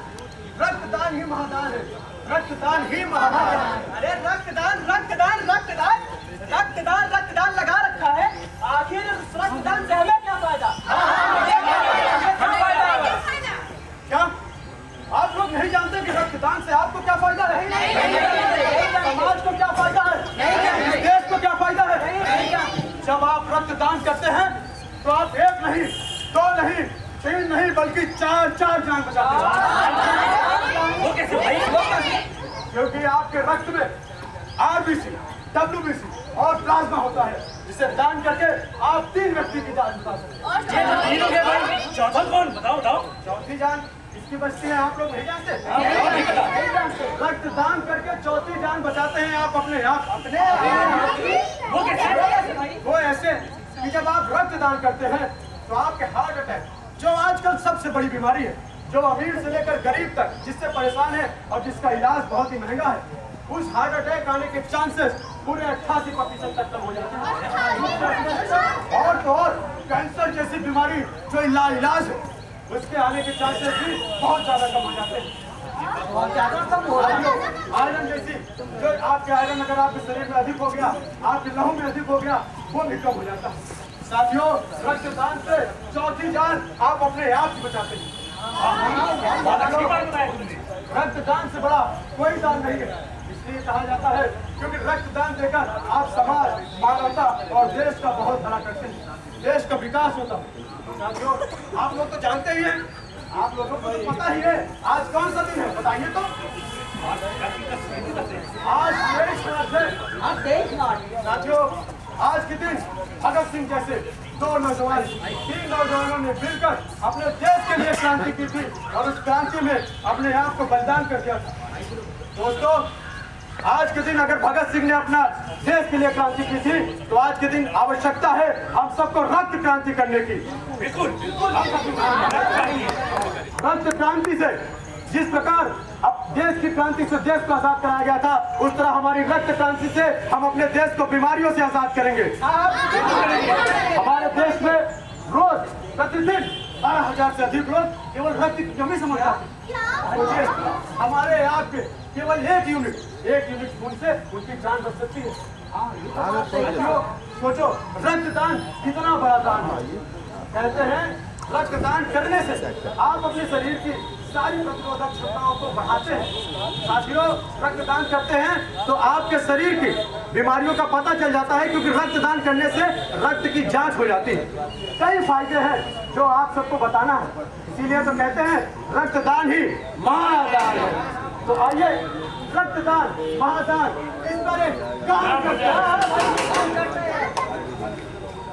रक्तदान ही महादान है, रक्तदान ही महादान। अरे रक्तदान रक्तदान रक्तदान रक्तदान रक्तदान लगा रखा है, आखिर रक्तदान से हमें क्या फायदा? क्या आप लोग नहीं जानते कि रक्तदान से आपको क्या फायदा है? समाज को क्या फायदा है? देश को क्या फायदा है? जब आप रक्तदान करते हैं तो आप एक नहीं, दो नहीं, 3 नहीं बल्कि 4 जान बचाते हैं। वो कैसे भाई? क्योंकि आपके रक्त में RBC, WBC और प्लाज्मा होता है, जिसे दान करके आप 3 व्यक्ति की जान बचा सकते हैं। तीन हो गए भाई, चौथा कौन? बताओ। चौथी जान इसकी बचती है, आप लोग नहीं जानते? नहीं पता। रक्त दान करके चौथी जान बचाते हैं आप अपने आप। वो कैसे? वो ऐसे कि जब आप रक्त दान करते हैं तो आपके हार्ट अटैक, जो आजकल सबसे बड़ी बीमारी है, जो अमीर से लेकर गरीब तक जिससे परेशान है और जिसका इलाज बहुत ही महंगा है, उस हार्ट अटैक आने के चांसेस पूरे 88% तक कम हो जाते हैं। और तो और कैंसर जैसी बीमारी जो इलाज है, उसके आने के चांसेस भी बहुत ज्यादा कम हो जाते हैं। आयरन जैसी जो आपके आयरन अगर आपके शरीर में अधिक हो गया, आपके लहू में अधिक हो गया, वो भी कम हो जाता है। साथियों, रक्तदान से चौथी जान आप अपने आप ही बचाते हैं। रक्तदान से बड़ा कोई दान नहीं है, इसलिए कहा जाता है क्योंकि रक्तदान देकर आप समाज, मानवता और देश का बहुत भला करते हैं, देश का विकास होता है। साथियों, आप लोग तो जानते ही हैं, आप लोगों को तो पता ही है आज कौन सा दिन है, बताइए तो। आज 23 मार्च है। साथियों, आज के दिन भगत सिंह जैसे 3 नौजवानों ने मिलकर अपने देश के लिए क्रांति की थी और उस क्रांति में अपने आप को बलिदान कर दिया था। दोस्तों, आज के दिन अगर भगत सिंह ने अपना देश के लिए क्रांति की थी, तो आज के दिन आवश्यकता है हम सबको रक्त क्रांति करने की। बिल्कुल। रक्त क्रांति से जिस प्रकार अब देश की क्रांति से देश को आजाद कराया गया था, उस तरह हमारी रक्त क्रांति से हम अपने देश को बीमारियों से आजाद करेंगे। हमारे देश में रोज प्रतिदिन 12,000 से अधिक लोग केवल रक्त की कमी से मर जाते हैं। हमारे यहाँ पे केवल एक यूनिट खून से उनकी जान बच सकती है। सोचो, रक्तदान कितना बड़ा दान है। कहते हैं रक्तदान करने से आप अपने शरीर की सारी प्रतिरोधक क्षमताओं को बढ़ाते हैं। साथियों, रक्तदान करते हैं तो आपके शरीर की बीमारियों का पता चल जाता है, क्योंकि रक्तदान करने से रक्त की जांच हो जाती है। कई फायदे हैं जो आप सबको बताना है, इसीलिए तो कहते हैं रक्तदान ही महादान है। तो आइए रक्तदान महादान इस पर एक काम करते हैं।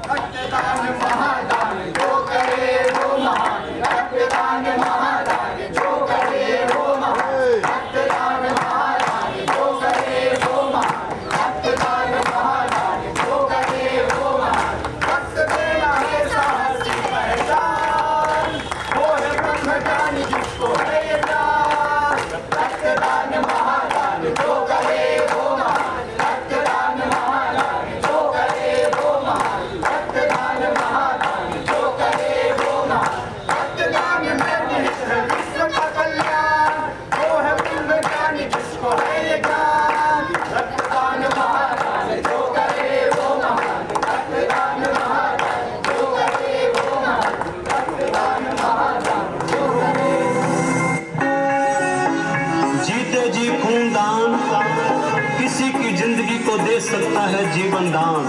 रक्तदान महादान जो करे वो महान, रक्तदान महादान जो करे वो महान, रक्तदान महादान जो करे वो महान, रक्तदान महादान जो करे वो महान। रक्त देना है साहस की पहचान, वो है ब्रह्मज्ञानी जिसको है ये ज्ञान। रक्तदान महादान जो करे वो महान, रक्तदान महादान जो करे वो महान, रक्तदान महादान जो करे वो महान। रक्तदान में निहित है विश्व का कल्याण, वो है ब्रह्मज्ञानी जिसको है ये ज्ञान। रक्तदान महादान जो करे वो महान, रक्तदान महादान जो करे वो महान, रक्तदान महादान जो करे। जीते जी खूनदान किसी की जिंदगी को दे सकता है जीवन दान।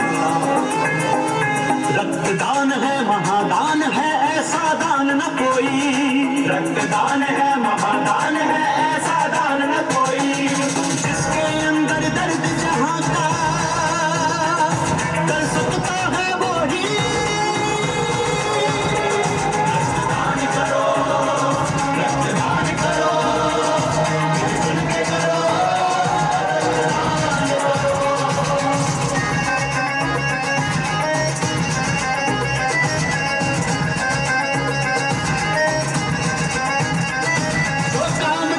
रक्तदान है महादान है, ऐसा दान न कोई। रक्तदान है महादान है, ऐसा दान न कोई। जिसके अंदर दर्द जहां का कर सकता है वो ही। रक्तदान करो, रक्तदान करो, मिलजुल के करो। जो काम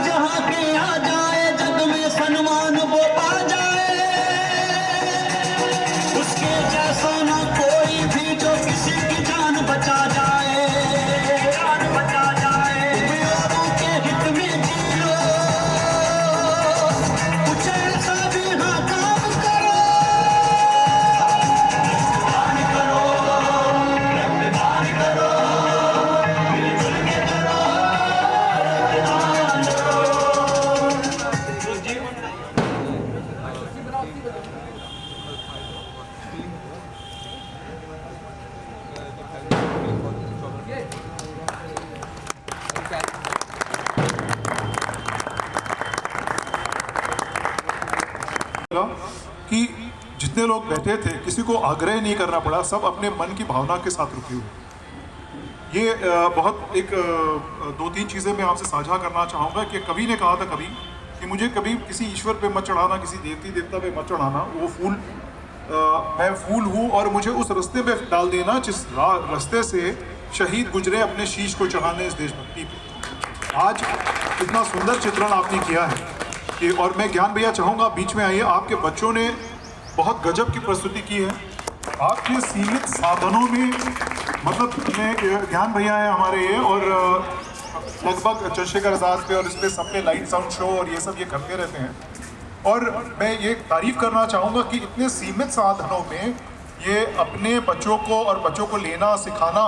कि जितने लोग बैठे थे किसी को आग्रह नहीं करना पड़ा, सब अपने मन की भावना के साथ रुके हुए। ये बहुत एक 2-3 चीज़ें मैं आपसे साझा करना चाहूँगा कि कवि ने कहा था कभी कि मुझे कभी किसी ईश्वर पे मत चढ़ाना, किसी देवती देवता पे मत चढ़ाना, वो फूल मैं फूल हूँ और मुझे उस रास्ते पे डाल देना जिस रास्ते से शहीद गुजरे अपने शीश को चढ़ाने इस देशभक्ति पे। आज इतना सुंदर चित्रण आपने किया है कि, और मैं ज्ञान भैया चाहूँगा बीच में आइए। आपके बच्चों ने बहुत गजब की प्रस्तुति की है आपके सीमित साधनों में, मतलब ज्ञान भैया है हमारे ये, और लगभग चंद्रशेखर आज़ाद पे और इस पे सब पे लाइट साउंड शो और ये सब ये करते रहते हैं। और मैं ये तारीफ करना चाहूँगा कि इतने सीमित साधनों में ये अपने बच्चों को और बच्चों को लेना सिखाना,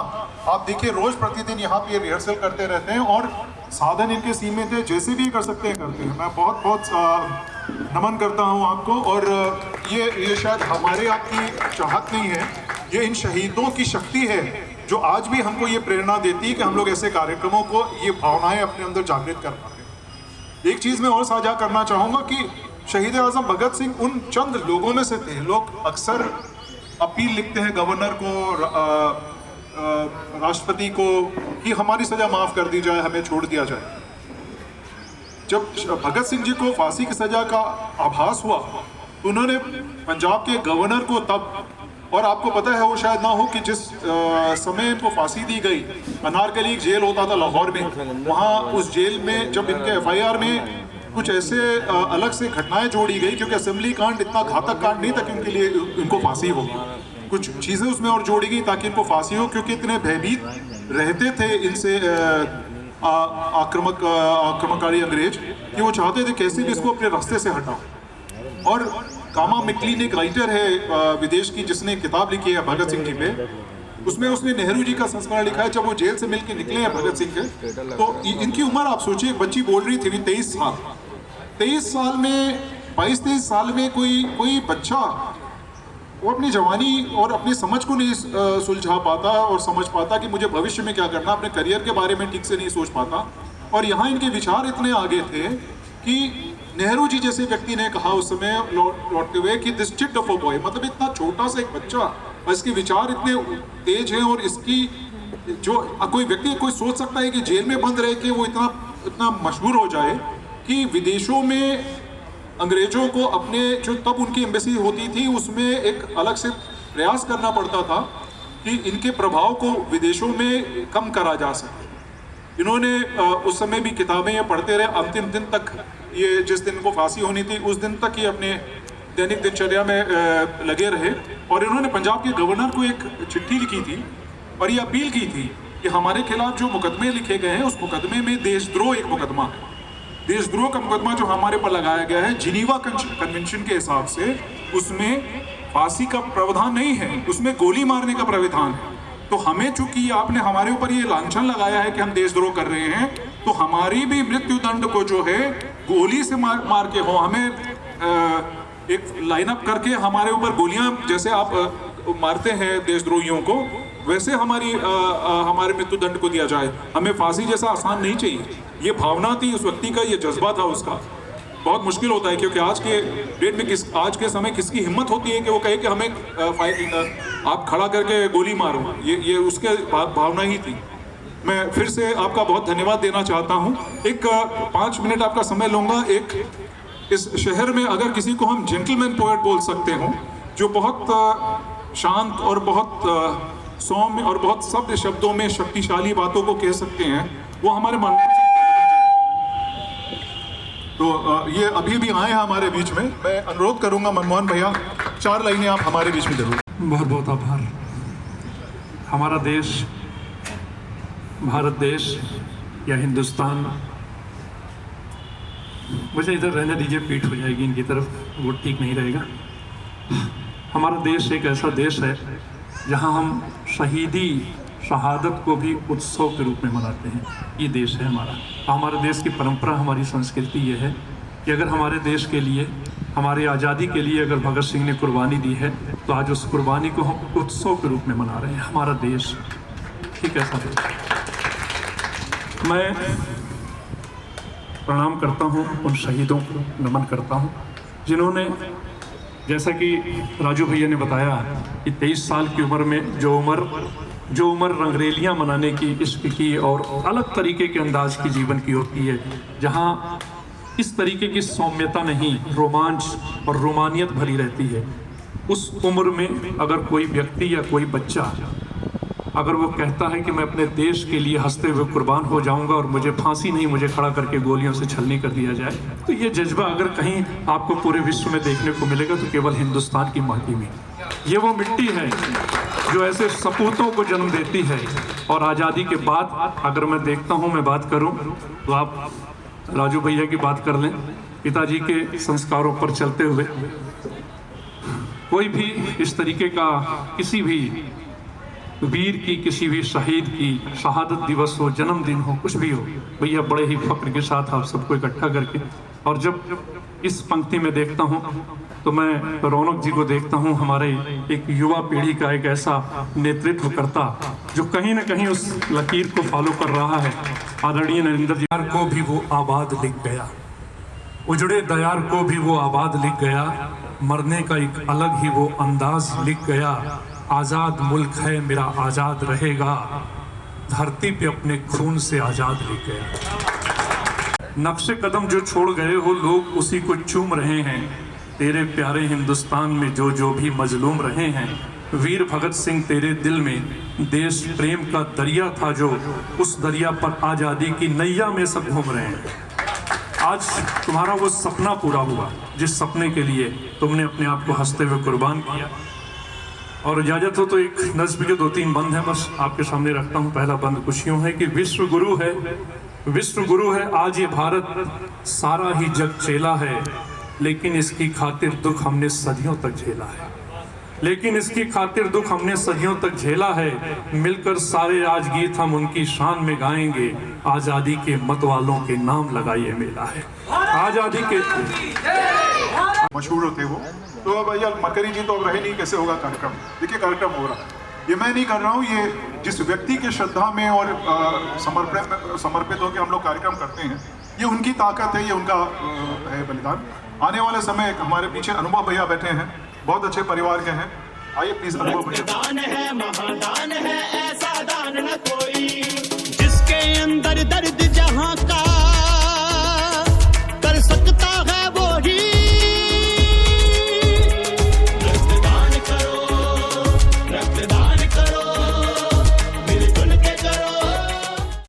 आप देखिए रोज़ प्रतिदिन यहाँ पे रिहर्सल करते रहते हैं और साधन इनके सीमित है, जैसे भी करते हैं। मैं बहुत बहुत नमन करता हूँ आपको। और ये शायद हमारे आपकी चाहत नहीं है, ये इन शहीदों की शक्ति है जो आज भी हमको ये प्रेरणा देती है कि हम लोग ऐसे कार्यक्रमों को, ये भावनाएं अपने अंदर जागृत कर पाते हैं। एक चीज़ मैं और साझा करना चाहूँगा कि शहीद आज़म भगत सिंह उन चंद लोगों में से थे। लोग अक्सर अपील लिखते हैं गवर्नर को, राष्ट्रपति को कि हमारी सज़ा माफ़ कर दी जाए, हमें छोड़ दिया जाए। जब भगत सिंह जी को फांसी की सज़ा का आभास हुआ तो उन्होंने पंजाब के गवर्नर को तब, और आपको पता है वो शायद ना हो कि जिस समय इनको फांसी दी गई, अनारकली एक जेल होता था लाहौर में, वहाँ उस जेल में जब इनके FIR में कुछ ऐसे अलग से घटनाएं जोड़ी गई, क्योंकि असेंबली कांड इतना घातक कांड नहीं था कि उनके लिए इनको फांसी हो, कुछ चीज़ें उसमें और जोड़ी गई ताकि इनको फांसी हो, क्योंकि इतने भयभीत रहते थे इनसे आक्रमणकारी अंग्रेज कि वो चाहते थे कैसे भी इसको अपने रास्ते से हटाओ। और कामा मिक्लीन एक राइटर है विदेश की जिसने किताब लिखी है भगत सिंह जी पे, उसमें उसने नेहरू जी का संस्मरण लिखा है। जब वो जेल से मिलके निकले हैं भगत सिंह के, तो इनकी उम्र आप सोचिए, बच्ची बोल रही थी 23 साल, 23 साल में 22-23 साल में कोई बच्चा वो अपनी जवानी और अपनी समझ को नहीं सुलझा पाता और समझ पाता कि मुझे भविष्य में क्या करना, अपने करियर के बारे में ठीक से नहीं सोच पाता। और यहाँ इनके विचार इतने आगे थे कि नेहरू जी जैसे व्यक्ति ने कहा उस समय लौटते हुए कि this chit of a boy, मतलब इतना छोटा सा एक बच्चा और इसके विचार इतने तेज हैं, और इसकी जो कोई व्यक्ति कोई सोच सकता है कि जेल में बंद रह के वो इतना मशहूर हो जाए कि विदेशों में अंग्रेजों को अपने, जो तब उनकी एम्बेसी होती थी उसमें एक अलग से प्रयास करना पड़ता था कि इनके प्रभाव को विदेशों में कम करा जा सके। इन्होंने उस समय भी किताबें ये पढ़ते रहे, अंतिम दिन तक, ये जिस दिन को फांसी होनी थी उस दिन तक ये अपने दैनिक दिनचर्या में लगे रहे। और इन्होंने पंजाब के गवर्नर को एक चिट्ठी लिखी थी और ये अपील की थी कि हमारे खिलाफ जो मुकदमे लिखे गए हैं उस मुकदमे में देशद्रोह एक मुकदमा है। देशद्रोह का मुकदमा जो हमारे पर लगाया गया है जिनीवा कन्वेंशन के हिसाब से, उसमें फांसी का प्रावधान नहीं है, उसमें गोली मारने का प्रावधान है। तो हमें चूंकि आपने हमारे ऊपर ये लांछन लगाया है कि हम देशद्रोह कर रहे हैं, तो हमारी भी मृत्यु दंड को जो है गोली से मार के हो, हमें एक लाइनअप करके हमारे ऊपर गोलियां जैसे आप मारते हैं देशद्रोहियों को, वैसे हमारे मृत्यु दंड को दिया जाए। हमें फांसी जैसा आसान नहीं चाहिए। ये भावना थी उस व्यक्ति का, ये जज्बा था उसका। बहुत मुश्किल होता है क्योंकि आज के डेट में आज के समय किसकी हिम्मत होती है कि वो कहे कि हमें आप खड़ा करके गोली मारो, ये उसके भावना ही थी। मैं फिर से आपका बहुत धन्यवाद देना चाहता हूँ। एक 5 मिनट आपका समय लूँगा। एक इस शहर में अगर किसी को हम जेंटलमैन पोएट बोल सकते हो, जो बहुत शांत और बहुत सौम्य और बहुत शब्द शब्दों में शक्तिशाली बातों को कह सकते हैं, वो हमारे मनमोहन सिंह। तो ये अभी भी आए हैं हमारे बीच में। मैं अनुरोध करूंगा मनमोहन भैया 4 लाइनें आप हमारे बीच में जरूर। बहुत बहुत आभार। हमारा देश, भारत देश या हिंदुस्तान, मुझे इधर रहने दीजिए, पीठ हो जाएगी इनकी तरफ, वो ठीक नहीं रहेगा। हमारा देश एक ऐसा देश है जहां हम शहादत को भी उत्सव के रूप में मनाते हैं। ये देश है हमारे देश की परंपरा, हमारी संस्कृति ये है कि अगर हमारे देश के लिए, हमारी आज़ादी के लिए अगर भगत सिंह ने कुर्बानी दी है तो आज उस कुर्बानी को हम उत्सव के रूप में मना रहे हैं। हमारा देश ठीक ऐसा देश। मैं प्रणाम करता हूँ उन शहीदों को, नमन करता हूँ जिन्होंने जैसा कि राजू भैया ने बताया कि 23 साल की उम्र में जो उम्र रंगरेलियाँ मनाने की, इश्क की और अलग तरीके के अंदाज की जीवन की होती है, जहाँ इस तरीके की सौम्यता नहीं, रोमांच और रोमानियत भरी रहती है, उस उम्र में अगर कोई व्यक्ति या कोई बच्चा अगर वो कहता है कि मैं अपने देश के लिए हंसते हुए कुर्बान हो जाऊंगा और मुझे फांसी नहीं, मुझे खड़ा करके गोलियों से छलनी कर दिया जाए, तो ये जज्बा अगर कहीं आपको पूरे विश्व में देखने को मिलेगा तो केवल हिंदुस्तान की माटी में। ये वो मिट्टी है जो ऐसे सपूतों को जन्म देती है। और आज़ादी के बाद अगर मैं देखता हूँ, मैं बात करूँ तो आप राजू भैया की बात कर लें, पिताजी के संस्कारों पर चलते हुए कोई भी इस तरीके का किसी भी वीर की, किसी भी शहीद की शहादत दिवस हो, जन्मदिन हो, कुछ भी हो, भैया बड़े ही फख्र के साथ आप सबको इकट्ठा करके, और जब इस पंक्ति में देखता हूँ तो मैं रौनक जी को देखता हूँ, हमारे एक युवा पीढ़ी का एक ऐसा नेतृत्व करता जो कहीं ना कहीं उस लकीर को फॉलो कर रहा है। आदरणीय नरेंद्र जी को भी वो आबाद लिख गया, उजड़े दयार को भी वो आबाद लिख गया, मरने का एक अलग ही वो अंदाज लिख गया। आज़ाद मुल्क है मेरा, आज़ाद रहेगा, धरती पे अपने खून से आज़ाद लिख गया। नक्शे कदम जो छोड़ गए हो लोग उसी को चूम रहे हैं, तेरे प्यारे हिंदुस्तान में जो जो भी मजलूम रहे हैं। वीर भगत सिंह तेरे दिल में देश प्रेम का दरिया था जो, उस दरिया पर आज़ादी की नैया में सब घूम रहे हैं। आज तुम्हारा वो सपना पूरा हुआ जिस सपने के लिए तुमने अपने आप को हंसते हुए कुर्बान किया। और इजाजत हो तो एक नज्म के 2-3 बंद हैं, बस आपके सामने रखता हूँ। पहला बंद कुछ यूँ है कि विश्व गुरु है आज ये भारत, सारा ही जग चेला है, लेकिन इसकी खातिर दुख हमने सदियों तक झेला है, लेकिन इसकी खातिर दुख हमने सदियों तक झेला है। मिलकर सारे आज गीत हम उनकी शान में गाएंगे, आज़ादी के मत वालों के नाम लगाइए मेला है। आज़ादी के मशहूर होते वो तो भैया मकरी जी तो अब रहे नहीं, कैसे होगा कार्यक्रम? देखिए कार्यक्रम हो रहा है, ये मैं नहीं कर रहा हूँ, ये जिस व्यक्ति के श्रद्धा में और समर्पित होकर हम लोग कार्यक्रम करते हैं, ये उनकी ताकत है, ये उनका है बलिदान। आने वाले समय हमारे पीछे अनुभव भैया बैठे हैं, बहुत अच्छे परिवार के हैं, आइए प्लीज अनुभव भैया। दान है महादान है, ऐसा दान न कोई।